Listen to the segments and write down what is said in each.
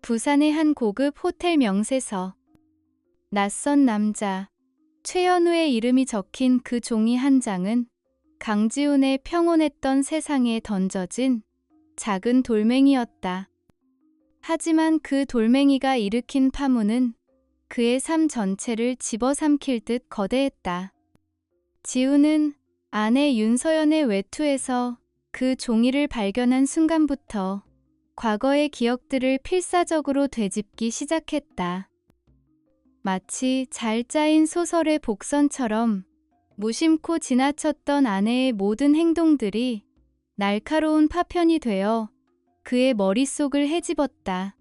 부산의 한 고급 호텔 명세서. 낯선 남자 최현우의 이름이 적힌 그 종이 한 장은 강지훈의 평온했던 세상에 던져진 작은 돌멩이였다. 하지만 그 돌멩이가 일으킨 파문은 그의 삶 전체를 집어삼킬 듯 거대했다. 지훈은 아내 윤서연의 외투에서 그 종이를 발견한 순간부터 과거의 기억들을 필사적으로 되짚기 시작했다. 마치 잘 짜인 소설의 복선처럼 무심코 지나쳤던 아내의 모든 행동들이 날카로운 파편이 되어 그의 머릿속을 헤집었다.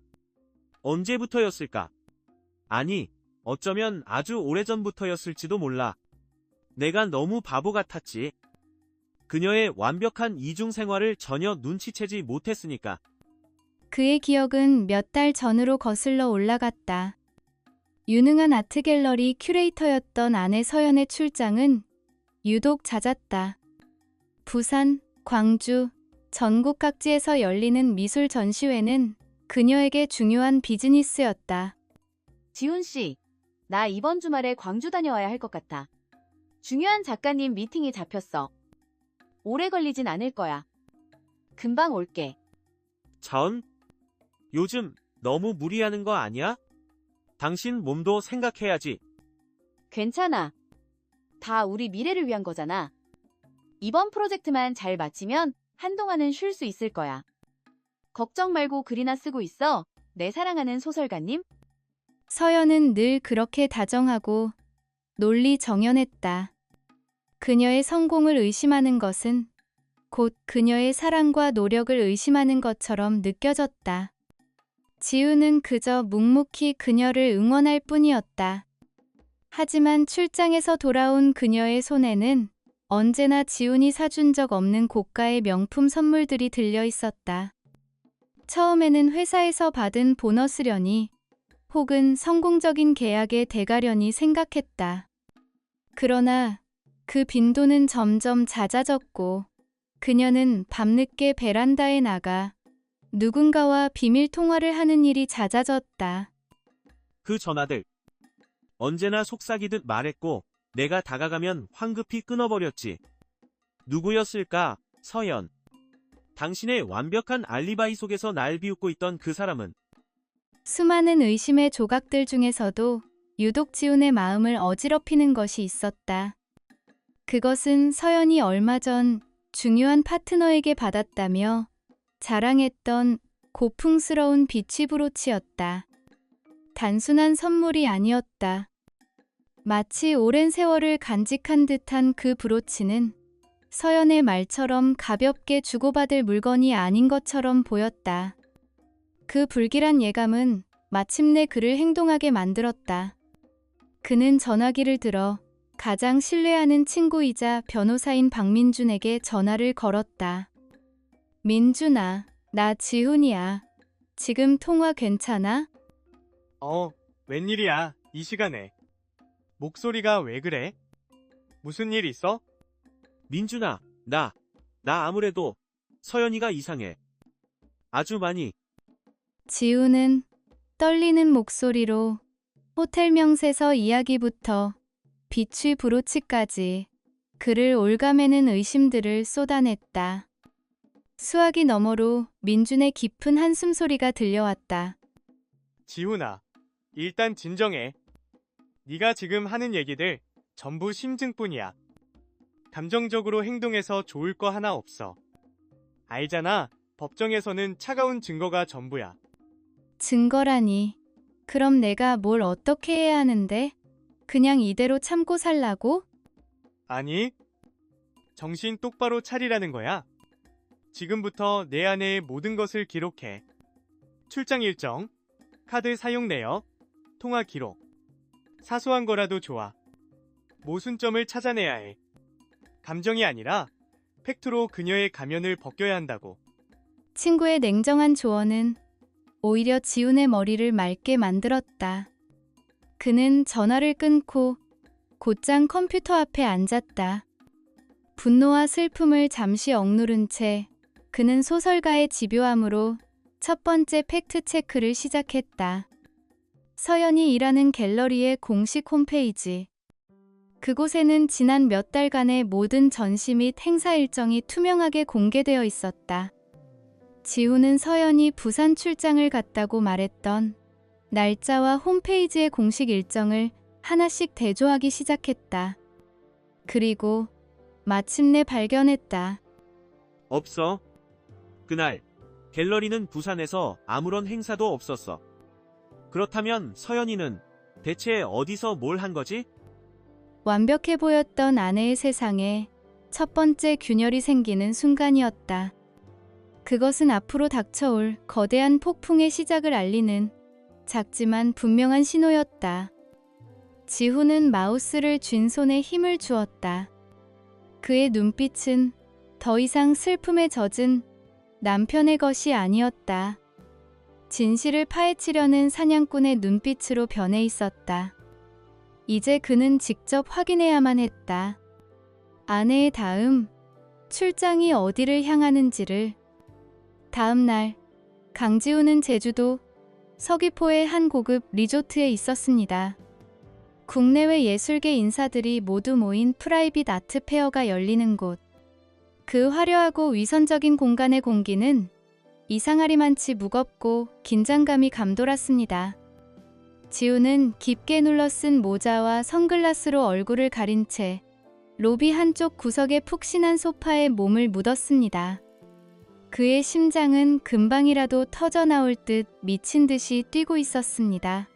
언제부터였을까? 아니, 어쩌면 아주 오래전부터였을지도 몰라. 내가 너무 바보 같았지. 그녀의 완벽한 이중 생활을 전혀 눈치채지 못했으니까. 그의 기억은 몇 달 전으로 거슬러 올라갔다. 유능한 아트갤러리 큐레이터였던 아내 서연의 출장은 유독 잦았다. 부산, 광주, 전국 각지에서 열리는 미술 전시회는 그녀에게 중요한 비즈니스였다. 지훈 씨, 나 이번 주말에 광주 다녀와야 할 것 같아. 중요한 작가님 미팅이 잡혔어. 오래 걸리진 않을 거야. 금방 올게. 자은? 요즘 너무 무리하는 거 아니야? 당신 몸도 생각해야지. 괜찮아. 다 우리 미래를 위한 거잖아. 이번 프로젝트만 잘 마치면 한동안은 쉴 수 있을 거야. 걱정 말고 글이나 쓰고 있어. 내 사랑하는 소설가님. 서연은 늘 그렇게 다정하고 논리정연했다. 그녀의 성공을 의심하는 것은 곧 그녀의 사랑과 노력을 의심하는 것처럼 느껴졌다. 지훈은 그저 묵묵히 그녀를 응원할 뿐이었다. 하지만 출장에서 돌아온 그녀의 손에는 언제나 지훈이 사준 적 없는 고가의 명품 선물들이 들려 있었다. 처음에는 회사에서 받은 보너스려니 혹은 성공적인 계약의 대가려니 생각했다. 그러나 그 빈도는 점점 잦아졌고 그녀는 밤늦게 베란다에 나가 누군가와 비밀 통화를 하는 일이 잦아졌다. 그 전화들. 언제나 속삭이듯 말했고 내가 다가가면 황급히 끊어버렸지. 누구였을까, 서연. 당신의 완벽한 알리바이 속에서 날 비웃고 있던 그 사람은 수많은 의심의 조각들 중에서도 유독 지훈의 마음을 어지럽히는 것이 있었다. 그것은 서연이 얼마 전 중요한 파트너에게 받았다며 자랑했던 고풍스러운 비치 브로치였다. 단순한 선물이 아니었다. 마치 오랜 세월을 간직한 듯한 그 브로치는 서연의 말처럼 가볍게 주고받을 물건이 아닌 것처럼 보였다. 그 불길한 예감은 마침내 그를 행동하게 만들었다. 그는 전화기를 들어 가장 신뢰하는 친구이자 변호사인 박민준에게 전화를 걸었다. 민준아, 나 지훈이야. 지금 통화 괜찮아? 웬일이야, 이 시간에. 목소리가 왜 그래? 무슨 일 있어? 민준아, 나 아무래도 서연이가 이상해. 아주 많이. 지훈은 떨리는 목소리로 호텔 명세서 이야기부터 비취 브로치까지 그를 올가매는 의심들을 쏟아냈다. 수화기 너머로 민준의 깊은 한숨 소리가 들려왔다. 지훈아, 일단 진정해. 네가 지금 하는 얘기들 전부 심증뿐이야. 감정적으로 행동해서 좋을 거 하나 없어. 알잖아, 법정에서는 차가운 증거가 전부야. 증거라니. 그럼 내가 뭘 어떻게 해야 하는데? 그냥 이대로 참고 살라고? 아니, 정신 똑바로 차리라는 거야. 지금부터 내 아내의 모든 것을 기록해. 출장 일정, 카드 사용 내역, 통화 기록. 사소한 거라도 좋아. 모순점을 찾아내야 해. 감정이 아니라 팩트로 그녀의 가면을 벗겨야 한다고. 친구의 냉정한 조언은 오히려 지훈의 머리를 맑게 만들었다. 그는 전화를 끊고 곧장 컴퓨터 앞에 앉았다. 분노와 슬픔을 잠시 억누른 채 그는 소설가의 집요함으로 첫 번째 팩트 체크를 시작했다. 서연이 일하는 갤러리의 공식 홈페이지. 그곳에는 지난 몇 달간의 모든 전시 및 행사 일정이 투명하게 공개되어 있었다. 지우는 서연이 부산 출장을 갔다고 말했던 날짜와 홈페이지의 공식 일정을 하나씩 대조하기 시작했다. 그리고 마침내 발견했다. 없어. 그날 갤러리는 부산에서 아무런 행사도 없었어. 그렇다면 서연이는 대체 어디서 뭘 한 거지? 완벽해 보였던 아내의 세상에 첫 번째 균열이 생기는 순간이었다. 그것은 앞으로 닥쳐올 거대한 폭풍의 시작을 알리는 작지만 분명한 신호였다. 지훈은 마우스를 쥔 손에 힘을 주었다. 그의 눈빛은 더 이상 슬픔에 젖은 남편의 것이 아니었다. 진실을 파헤치려는 사냥꾼의 눈빛으로 변해 있었다. 이제 그는 직접 확인해야만 했다. 아내의 다음 출장이 어디를 향하는지를. 다음 날 강지훈은 제주도 서귀포의 한 고급 리조트에 있었습니다. 국내외 예술계 인사들이 모두 모인 프라이빗 아트 페어가 열리는 곳. 그 화려하고 위선적인 공간의 공기는 이상하리만치 무겁고 긴장감이 감돌았습니다. 지우는 깊게 눌러쓴 모자와 선글라스로 얼굴을 가린 채 로비 한쪽 구석의 푹신한 소파에 몸을 묻었습니다. 그의 심장은 금방이라도 터져나올 듯 미친 듯이 뛰고 있었습니다.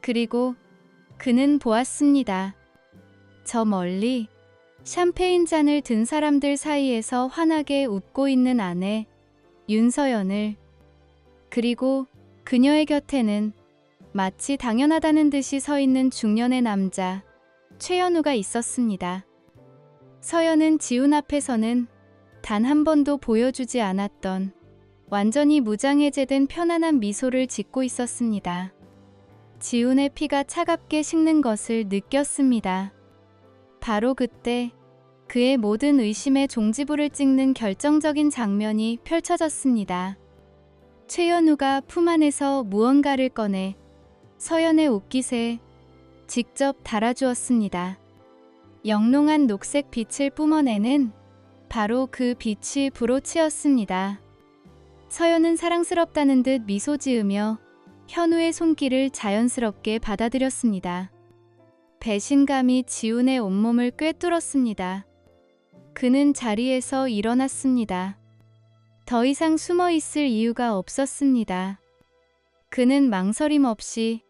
그리고 그는 보았습니다. 저 멀리 샴페인 잔을 든 사람들 사이에서 환하게 웃고 있는 아내 윤서연을. 그리고 그녀의 곁에는 마치 당연하다는 듯이 서 있는 중년의 남자 최현우가 있었습니다. 서연은 지훈 앞에서는 단 한 번도 보여주지 않았던 완전히 무장해제된 편안한 미소를 짓고 있었습니다. 지훈의 피가 차갑게 식는 것을 느꼈습니다. 바로 그때 그의 모든 의심의 종지부를 찍는 결정적인 장면이 펼쳐졌습니다. 최현우가 품 안에서 무언가를 꺼내 서연의 옷깃에 직접 달아주었습니다. 영롱한 녹색 빛을 뿜어내는 바로 그 빛이 브로치였습니다. 서연은 사랑스럽다는 듯 미소 지으며 현우의 손길을 자연스럽게 받아들였습니다. 배신감이 지훈의 온몸을 꿰뚫었습니다. 그는 자리에서 일어났습니다. 더 이상 숨어 있을 이유가 없었습니다. 그는 망설임 없이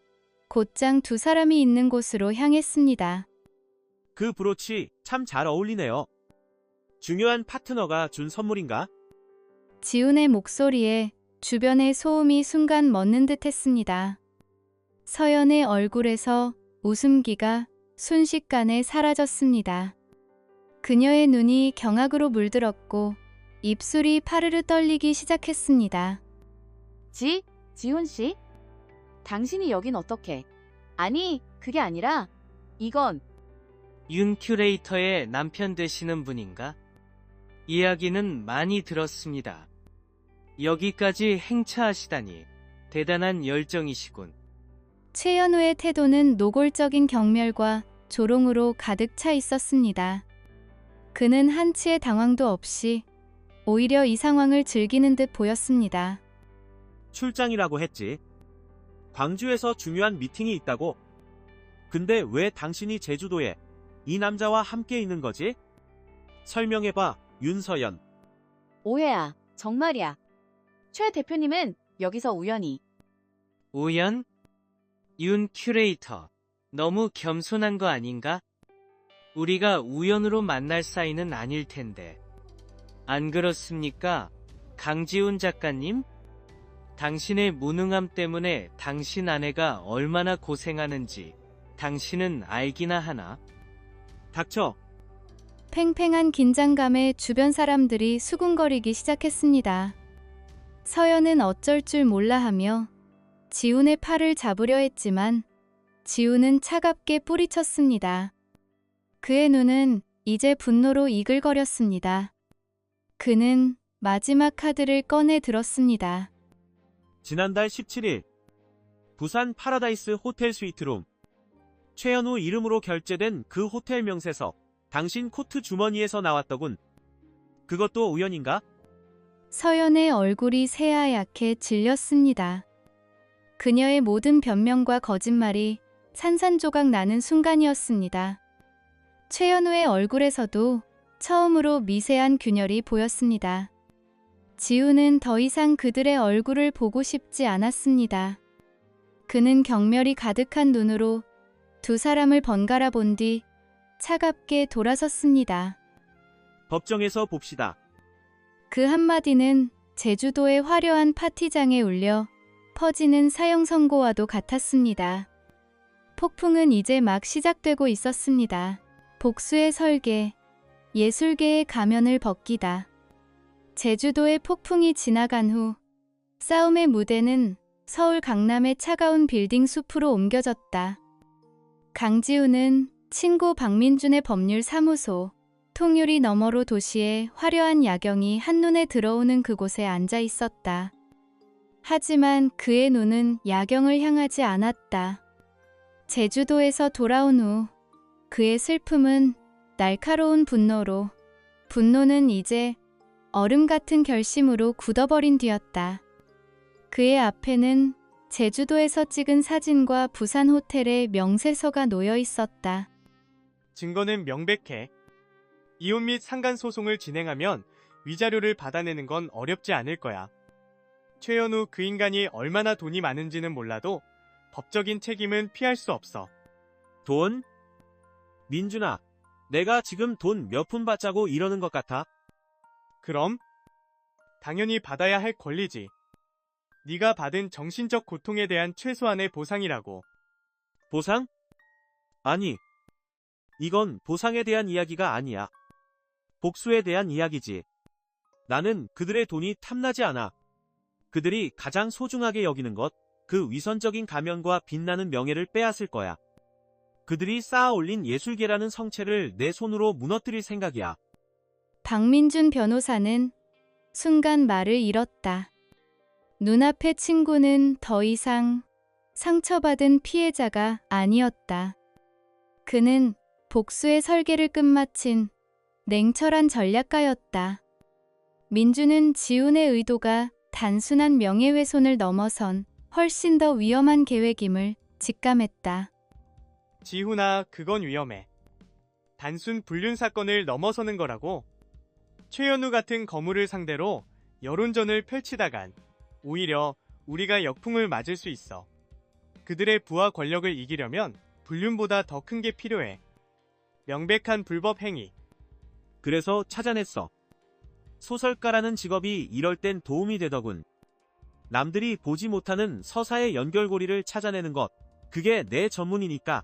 곧장 두 사람이 있는 곳으로 향했습니다. 그 브로치 참 잘 어울리네요. 중요한 파트너가 준 선물인가? 지훈의 목소리에 주변의 소음이 순간 멎는 듯 했습니다. 서연의 얼굴에서 웃음기가 순식간에 사라졌습니다. 그녀의 눈이 경악으로 물들었고 입술이 파르르 떨리기 시작했습니다. 지훈 씨? 당신이 여긴 어떻게? 아니, 그게 아니라 이건 윤 큐레이터의 남편 되시는 분인가? 이야기는 많이 들었습니다. 여기까지 행차하시다니 대단한 열정이시군. 최현우의 태도는 노골적인 경멸과 조롱으로 가득 차 있었습니다. 그는 한치의 당황도 없이 오히려 이 상황을 즐기는 듯 보였습니다. 출장이라고 했지. 광주에서 중요한 미팅이 있다고. 근데 왜 당신이 제주도에 이 남자와 함께 있는 거지? 설명해봐, 윤서연. 오해야. 정말이야. 최 대표님은 여기서 우연히. 우연? 윤 큐레이터, 너무 겸손한 거 아닌가? 우리가 우연으로 만날 사이는 아닐 텐데. 안 그렇습니까? 강지훈 작가님? 당신의 무능함 때문에 당신 아내가 얼마나 고생하는지 당신은 알기나 하나? 닥쳐. 팽팽한 긴장감에 주변 사람들이 수군거리기 시작했습니다. 서연은 어쩔 줄 몰라 하며 지훈의 팔을 잡으려 했지만 지훈은 차갑게 뿌리쳤습니다. 그의 눈은 이제 분노로 이글거렸습니다. 그는 마지막 카드를 꺼내 들었습니다. 지난달 17일 부산 파라다이스 호텔 스위트룸 최현우 이름으로 결제된 그 호텔 명세서 당신 코트 주머니에서 나왔더군. 그것도 우연인가? 서연의 얼굴이 새하얗게 질렸습니다. 그녀의 모든 변명과 거짓말이 산산조각 나는 순간이었습니다. 최현우의 얼굴에서도 처음으로 미세한 균열이 보였습니다. 지우는 더 이상 그들의 얼굴을 보고 싶지 않았습니다. 그는 경멸이 가득한 눈으로 두 사람을 번갈아 본 뒤 차갑게 돌아섰습니다. 법정에서 봅시다. 그 한마디는 제주도의 화려한 파티장에 울려 퍼지는 사형 선고와도 같았습니다. 폭풍은 이제 막 시작되고 있었습니다. 복수의 설계, 예술계의 가면을 벗기다. 제주도의 폭풍이 지나간 후 싸움의 무대는 서울 강남의 차가운 빌딩 숲으로 옮겨졌다. 강지우는 친구 박민준의 법률사무소, 통유리 너머로 도시의 화려한 야경이 한눈에 들어오는 그곳에 앉아 있었다. 하지만 그의 눈은 야경을 향하지 않았다. 제주도에서 돌아온 후 그의 슬픔은 날카로운 분노로, 분노는 이제 얼음 같은 결심으로 굳어버린 뒤였다. 그의 앞에는 제주도에서 찍은 사진과 부산 호텔의 명세서가 놓여 있었다. 증거는 명백해. 이혼 및 상간 소송을 진행하면 위자료를 받아내는 건 어렵지 않을 거야. 최현우 그 인간이 얼마나 돈이 많은지는 몰라도 법적인 책임은 피할 수 없어. 돈? 민준아, 내가 지금 돈 몇 푼 받자고 이러는 것 같아? 그럼? 당연히 받아야 할 권리지. 네가 받은 정신적 고통에 대한 최소한의 보상이라고. 보상? 아니, 이건 보상에 대한 이야기가 아니야. 복수에 대한 이야기지. 나는 그들의 돈이 탐나지 않아. 그들이 가장 소중하게 여기는 것, 그 위선적인 가면과 빛나는 명예를 빼앗을 거야. 그들이 쌓아 올린 예술계라는 성체를 내 손으로 무너뜨릴 생각이야. 박민준 변호사는 순간 말을 잃었다. 눈앞의 친구는 더 이상 상처받은 피해자가 아니었다. 그는 복수의 설계를 끝마친 냉철한 전략가였다. 민주는 지훈의 의도가 단순한 명예훼손을 넘어선 훨씬 더 위험한 계획임을 직감했다. 지훈아, 그건 위험해. 단순 불륜 사건을 넘어서는 거라고. 최현우 같은 거물을 상대로 여론전을 펼치다간 오히려 우리가 역풍을 맞을 수 있어. 그들의 부와 권력을 이기려면 불륜보다 더 큰 게 필요해. 명백한 불법 행위. 그래서 찾아냈어. 소설가라는 직업이 이럴 땐 도움이 되더군. 남들이 보지 못하는 서사의 연결고리를 찾아내는 것, 그게 내 전문이니까.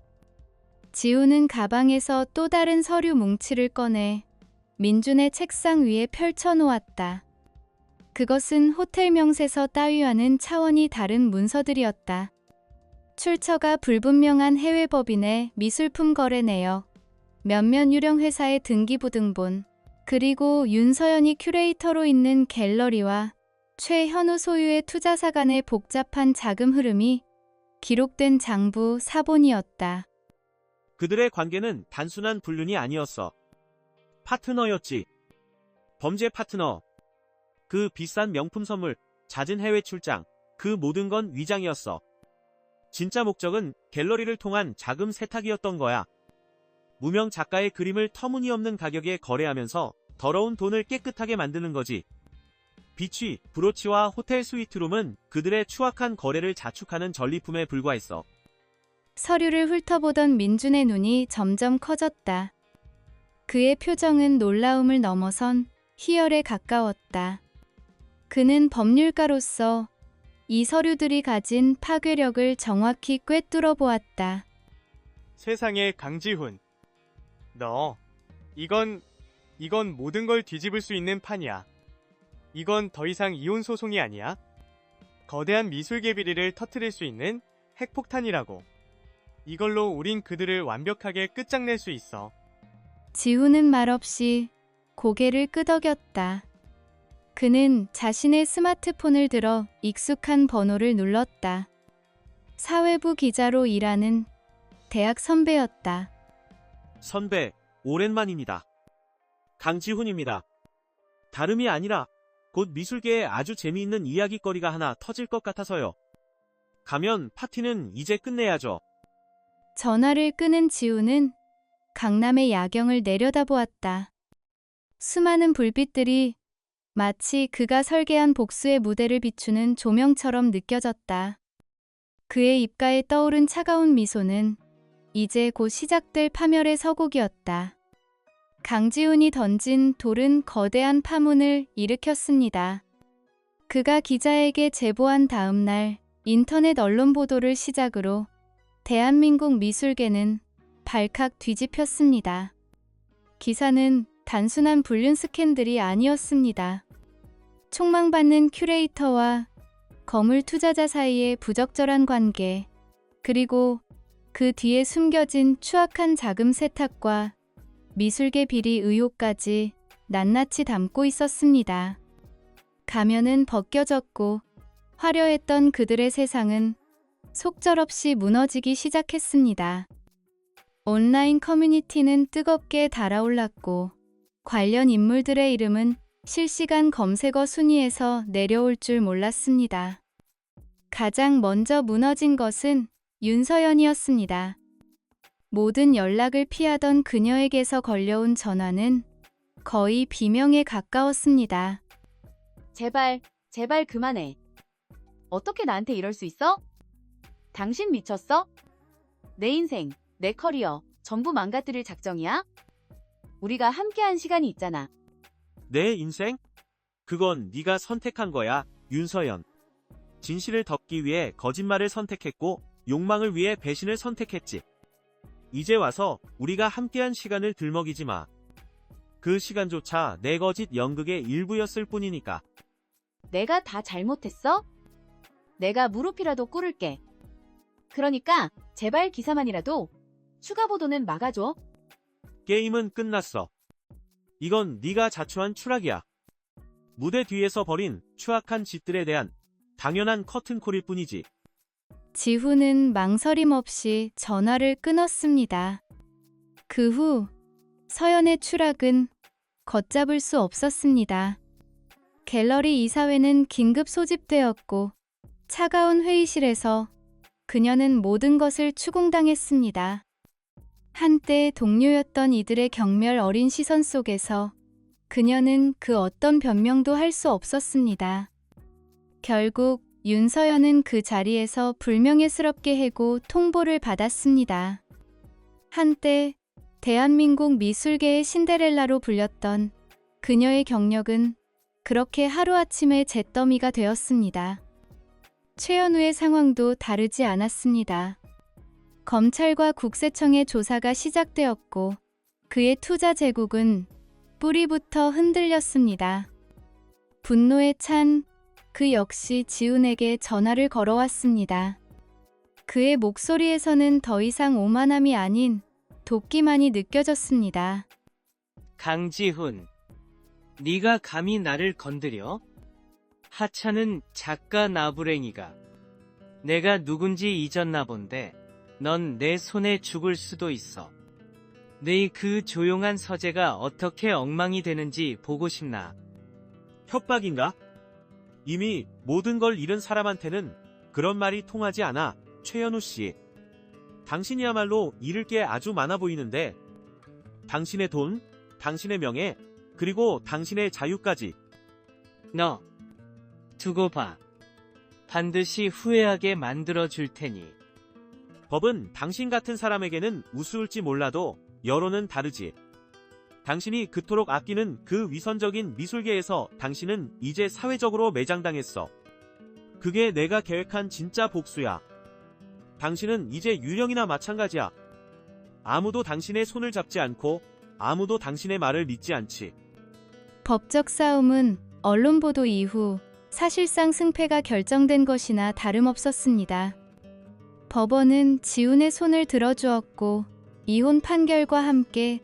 지우는 가방에서 또 다른 서류 뭉치를 꺼내 민준의 책상 위에 펼쳐놓았다. 그것은 호텔 명세서 따위와는 차원이 다른 문서들이었다. 출처가 불분명한 해외 법인의 미술품 거래 내역, 몇몇 유령 회사의 등기부등본, 그리고 윤서연이 큐레이터로 있는 갤러리와 최현우 소유의 투자사 간의 복잡한 자금 흐름이 기록된 장부 사본이었다. 그들의 관계는 단순한 불륜이 아니었어. 파트너였지. 범죄 파트너. 그 비싼 명품 선물, 잦은 해외 출장, 그 모든 건 위장이었어. 진짜 목적은 갤러리를 통한 자금 세탁이었던 거야. 무명 작가의 그림을 터무니없는 가격에 거래하면서 더러운 돈을 깨끗하게 만드는 거지. 비취, 브로치와 호텔 스위트룸은 그들의 추악한 거래를 자축하는 전리품에 불과했어. 서류를 훑어보던 민준의 눈이 점점 커졌다. 그의 표정은 놀라움을 넘어선 희열에 가까웠다. 그는 법률가로서 이 서류들이 가진 파괴력을 정확히 꿰뚫어 보았다. 세상에, 강지훈. 너, 이건 모든 걸 뒤집을 수 있는 판이야. 이건 더 이상 이혼 소송이 아니야. 거대한 미술계 비리를 터뜨릴 수 있는 핵폭탄이라고. 이걸로 우린 그들을 완벽하게 끝장낼 수 있어. 지훈은 말없이 고개를 끄덕였다. 그는 자신의 스마트폰을 들어 익숙한 번호를 눌렀다. 사회부 기자로 일하는 대학 선배였다. 선배, 오랜만입니다. 강지훈입니다. 다름이 아니라 곧 미술계에 아주 재미있는 이야기거리가 하나 터질 것 같아서요. 가면 파티는 이제 끝내야죠. 전화를 끄는 지우는 강남의 야경을 내려다보았다. 수많은 불빛들이 마치 그가 설계한 복수의 무대를 비추는 조명처럼 느껴졌다. 그의 입가에 떠오른 차가운 미소는 이제 곧 시작될 파멸의 서곡이었다. 강지훈이 던진 돌은 거대한 파문을 일으켰습니다. 그가 기자에게 제보한 다음 날 인터넷 언론 보도를 시작으로 대한민국 미술계는 발칵 뒤집혔습니다. 기사는 단순한 불륜 스캔들이 아니었습니다. 촉망받는 큐레이터와 거물 투자자 사이의 부적절한 관계, 그리고 그 뒤에 숨겨진 추악한 자금 세탁과 미술계 비리 의혹까지 낱낱이 담고 있었습니다. 가면은 벗겨졌고 화려했던 그들의 세상은 속절없이 무너지기 시작했습니다. 온라인 커뮤니티는 뜨겁게 달아올랐고 관련 인물들의 이름은 실시간 검색어 순위에서 내려올 줄 몰랐습니다. 가장 먼저 무너진 것은 윤서연이었습니다. 모든 연락을 피하던 그녀에게서 걸려온 전화는 거의 비명에 가까웠습니다. 제발, 제발 그만해. 어떻게 나한테 이럴 수 있어? 당신 미쳤어? 내 인생, 내 커리어, 전부 망가뜨릴 작정이야? 우리가 함께한 시간이 있잖아. 내 인생? 그건 네가 선택한 거야, 윤서연. 진실을 덮기 위해 거짓말을 선택했고 욕망을 위해 배신을 선택했지. 이제 와서 우리가 함께한 시간을 들먹이지 마. 그 시간조차 내 거짓 연극의 일부였을 뿐이니까. 내가 다 잘못했어? 내가 무릎이라도 꿇을게. 그러니까 제발 기사만이라도 추가 보도는 막아줘. 게임은 끝났어. 이건 네가 자초한 추락이야. 무대 뒤에서 벌인 추악한 짓들에 대한 당연한 커튼콜일 뿐이지. 지훈은 망설임 없이 전화를 끊었습니다. 그 후 서연의 추락은 걷잡을 수 없었습니다. 갤러리 이사회는 긴급 소집되었고 차가운 회의실에서 그녀는 모든 것을 추궁당했습니다. 한때 동료였던 이들의 경멸 어린 시선 속에서 그녀는 그 어떤 변명도 할 수 없었습니다. 결국 윤서연은 그 자리에서 불명예스럽게 해고 통보를 받았습니다. 한때 대한민국 미술계의 신데렐라로 불렸던 그녀의 경력은 그렇게 하루아침에 잿더미가 되었습니다. 최연우의 상황도 다르지 않았습니다. 검찰과 국세청의 조사가 시작되었고 그의 투자 제국은 뿌리부터 흔들렸습니다. 분노에 찬 그 역시 지훈에게 전화를 걸어왔습니다. 그의 목소리에서는 더 이상 오만함이 아닌 도끼만이 느껴졌습니다. 강지훈, 네가 감히 나를 건드려? 하찮은 작가 나부랭이가. 내가 누군지 잊었나 본데 넌 내 손에 죽을 수도 있어. 네 그 조용한 서재가 어떻게 엉망이 되는지 보고 싶나? 협박인가? 이미 모든 걸 잃은 사람한테는 그런 말이 통하지 않아, 최연우 씨. 당신이야말로 잃을 게 아주 많아 보이는데 당신의 돈, 당신의 명예, 그리고 당신의 자유까지. 너 두고 봐. 반드시 후회하게 만들어 줄 테니. 법은 당신 같은 사람에게는 우스울지 몰라도 여론은 다르지. 당신이 그토록 아끼는 그 위선적인 미술계에서 당신은 이제 사회적으로 매장당했어. 그게 내가 계획한 진짜 복수야. 당신은 이제 유령이나 마찬가지야. 아무도 당신의 손을 잡지 않고 아무도 당신의 말을 믿지 않지. 법적 싸움은 언론 보도 이후 사실상 승패가 결정된 것이나 다름없었습니다. 법원은 지훈의 손을 들어주었고 이혼 판결과 함께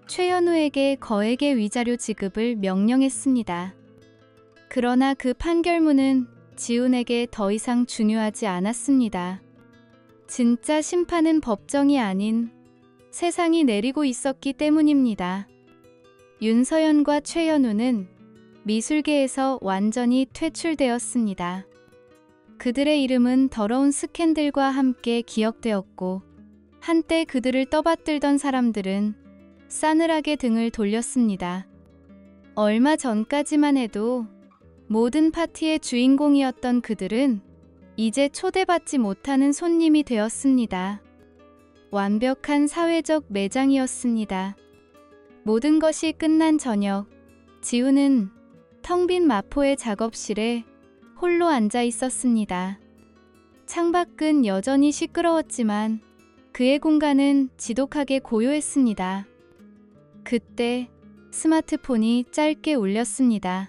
최연우에게 거액의 위자료 지급을 명령했습니다. 그러나 그 판결문은 지훈에게 더 이상 중요하지 않았습니다. 진짜 심판은 법정이 아닌 세상이 내리고 있었기 때문입니다. 윤서연과 최현우는 미술계에서 완전히 퇴출되었습니다. 그들의 이름은 더러운 스캔들과 함께 기억되었고, 한때 그들을 떠받들던 사람들은 싸늘하게 등을 돌렸습니다. 얼마 전까지만 해도 모든 파티의 주인공이었던 그들은 이제 초대받지 못하는 손님이 되었습니다. 완벽한 사회적 매장이었습니다. 모든 것이 끝난 저녁, 지훈은 텅 빈 마포의 작업실에 홀로 앉아 있었습니다. 창밖은 여전히 시끄러웠지만 그의 공간은 지독하게 고요했습니다. 그때 스마트폰이 짧게 울렸습니다.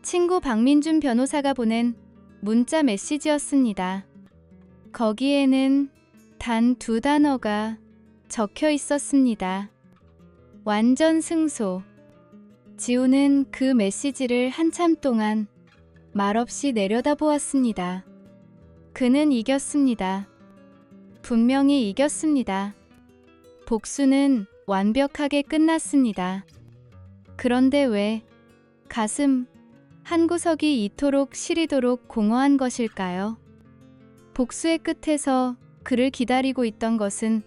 친구 박민준 변호사가 보낸 문자 메시지였습니다. 거기에는 단 2단어가 적혀 있었습니다. 완전 승소. 지훈은 그 메시지를 한참 동안 말없이 내려다보았습니다. 그는 이겼습니다. 분명히 이겼습니다. 복수는 완벽하게 끝났습니다. 그런데 왜 가슴 한 구석이 이토록 시리도록 공허한 것일까요? 복수의 끝에서 그를 기다리고 있던 것은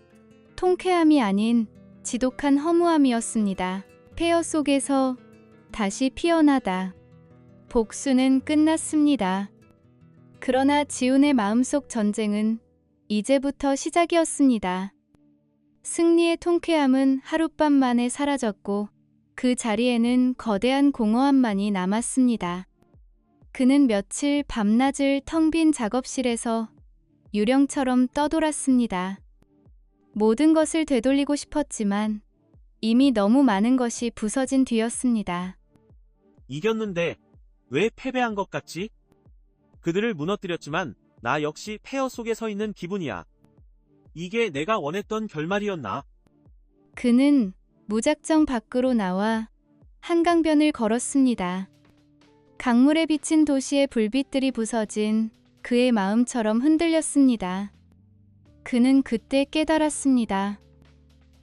통쾌함이 아닌 지독한 허무함이었습니다. 폐허 속에서 다시 피어나다. 복수는 끝났습니다. 그러나 지훈의 마음속 전쟁은 이제부터 시작이었습니다. 승리의 통쾌함은 하룻밤 만에 사라졌고 그 자리에는 거대한 공허함만이 남았습니다. 그는 며칠 밤낮을 텅 빈 작업실에서 유령처럼 떠돌았습니다. 모든 것을 되돌리고 싶었지만 이미 너무 많은 것이 부서진 뒤였습니다. 이겼는데 왜 패배한 것 같지? 그들을 무너뜨렸지만 나 역시 폐허 속에 서 있는 기분이야. 이게 내가 원했던 결말이었나? 그는 무작정 밖으로 나와 한강변을 걸었습니다. 강물에 비친 도시의 불빛들이 부서진 그의 마음처럼 흔들렸습니다. 그는 그때 깨달았습니다.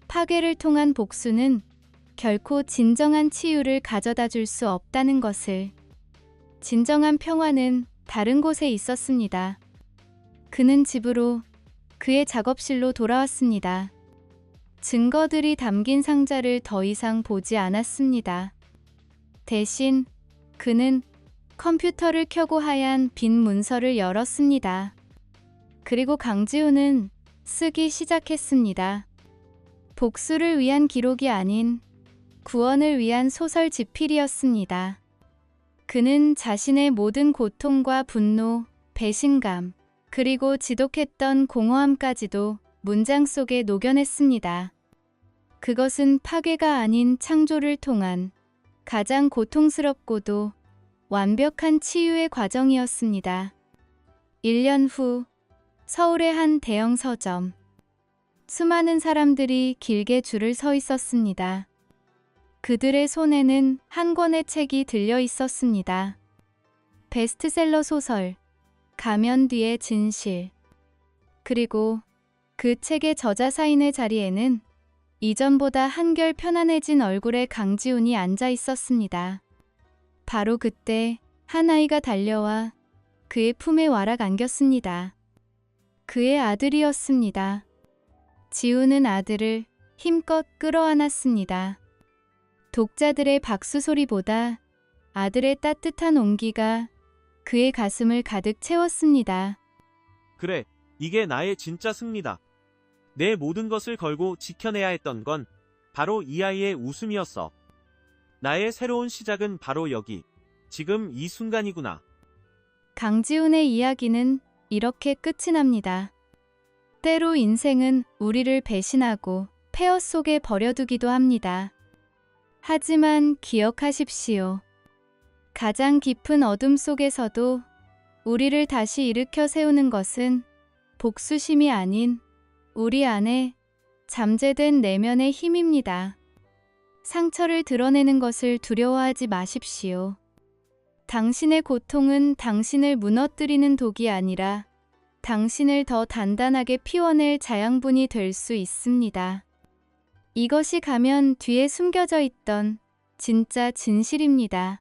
파괴를 통한 복수는 결코 진정한 치유를 가져다 줄 수 없다는 것을. 진정한 평화는 다른 곳에 있었습니다. 그는 집으로, 그의 작업실로 돌아왔습니다. 증거들이 담긴 상자를 더 이상 보지 않았습니다. 대신 그는 컴퓨터를 켜고 하얀 빈 문서를 열었습니다. 그리고 강지훈은 쓰기 시작했습니다. 복수를 위한 기록이 아닌 구원을 위한 소설 집필이었습니다. 그는 자신의 모든 고통과 분노, 배신감, 그리고 지독했던 공허함까지도 문장 속에 녹여냈습니다. 그것은 파괴가 아닌 창조를 통한 가장 고통스럽고도 완벽한 치유의 과정이었습니다. 1년 후 서울의 한 대형 서점. 수많은 사람들이 길게 줄을 서 있었습니다. 그들의 손에는 한 권의 책이 들려 있었습니다. 베스트셀러 소설, 가면 뒤의 진실. 그리고 그 책의 저자 사인의 자리에는 이전보다 한결 편안해진 얼굴의 강지훈이 앉아 있었습니다. 바로 그때 한 아이가 달려와 그의 품에 와락 안겼습니다. 그의 아들이었습니다. 지훈은 아들을 힘껏 끌어안았습니다. 독자들의 박수 소리보다 아들의 따뜻한 온기가 그의 가슴을 가득 채웠습니다. 그래, 이게 나의 진짜 승리다. 내 모든 것을 걸고 지켜내야 했던 건 바로 이 아이의 웃음이었어. 나의 새로운 시작은 바로 여기, 지금 이 순간이구나. 강지훈의 이야기는 이렇게 끝이 납니다. 때로 인생은 우리를 배신하고 폐허 속에 버려두기도 합니다. 하지만 기억하십시오. 가장 깊은 어둠 속에서도 우리를 다시 일으켜 세우는 것은 복수심이 아닌 우리 안에 잠재된 내면의 힘입니다. 상처를 드러내는 것을 두려워하지 마십시오. 당신의 고통은 당신을 무너뜨리는 독이 아니라 당신을 더 단단하게 피워낼 자양분이 될 수 있습니다. 이것이 가면 뒤에 숨겨져 있던 진짜 진실입니다.